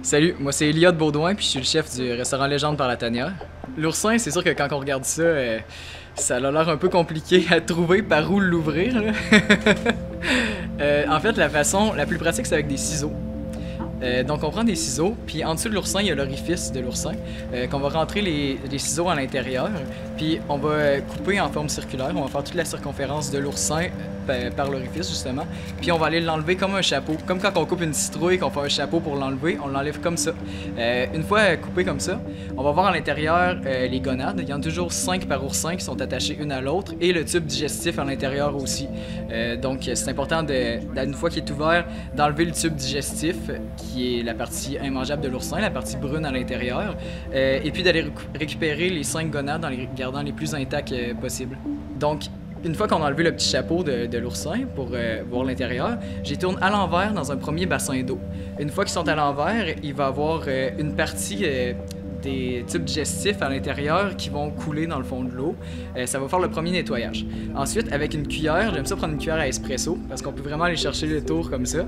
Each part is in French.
Salut, moi c'est Elliot Baudouin, puis je suis le chef du restaurant Légende par la Tanière. L'oursin, c'est sûr que quand on regarde ça, ça a l'air un peu compliqué à trouver par où l'ouvrir, là. En fait, la façon la plus pratique, c'est avec des ciseaux. Donc on prend des ciseaux, puis en dessous de l'oursin, il y a l'orifice de l'oursin, qu'on va rentrer les ciseaux à l'intérieur, puis on va couper en forme circulaire, on va faire toute la circonférence de l'oursin par l'orifice justement, puis on va aller l'enlever comme un chapeau, comme quand on coupe une citrouille, qu'on fait un chapeau pour l'enlever, on l'enlève comme ça. Une fois coupé comme ça, on va voir à l'intérieur les gonades, il y en a toujours 5 par oursin qui sont attachées une à l'autre, et le tube digestif à l'intérieur aussi. Donc c'est important, une fois qu'il est ouvert, d'enlever le tube digestif, qui est la partie immangeable de l'oursin, la partie brune à l'intérieur, et puis d'aller récupérer les 5 gonades en les gardant les plus intacts possible. Donc, une fois qu'on a enlevé le petit chapeau de l'oursin pour voir l'intérieur, j'y tourne à l'envers dans un premier bassin d'eau. Une fois qu'ils sont à l'envers, il va y avoir une partie des tubes digestifs à l'intérieur qui vont couler dans le fond de l'eau. Ça va faire le premier nettoyage. Ensuite, avec une cuillère, j'aime ça prendre une cuillère à espresso parce qu'on peut vraiment aller chercher le tour comme ça.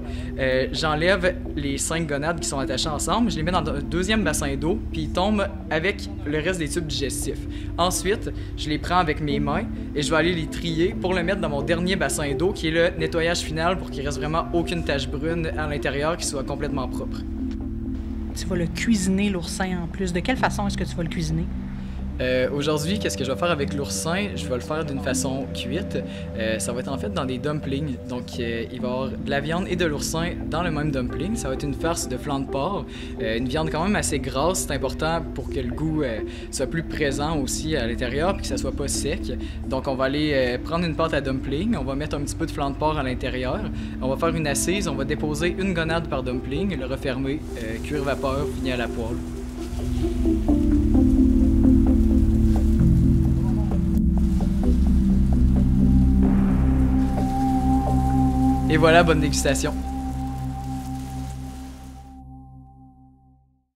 J'enlève les 5 gonades qui sont attachées ensemble, je les mets dans un deuxième bassin d'eau, puis ils tombent avec le reste des tubes digestifs. Ensuite, je les prends avec mes mains et je vais aller les trier pour le mettre dans mon dernier bassin d'eau qui est le nettoyage final pour qu'il reste vraiment aucune tache brune à l'intérieur, qui soit complètement propre. Tu vas le cuisiner, l'oursin, en plus. De quelle façon est-ce que tu vas le cuisiner? Aujourd'hui, qu'est-ce que je vais faire avec l'oursin? Je vais le faire d'une façon cuite. Ça va être en fait dans des dumplings. Donc, il va y avoir de la viande et de l'oursin dans le même dumpling. Ça va être une farce de flanc de porc. Une viande quand même assez grasse. C'est important pour que le goût soit plus présent aussi à l'intérieur puis que ça soit pas sec. Donc, on va aller prendre une pâte à dumpling. On va mettre un petit peu de flanc de porc à l'intérieur. On va faire une assise. On va déposer une gonade par dumpling, le refermer, cuire vapeur, fini à la poêle. Et voilà, bonne dégustation.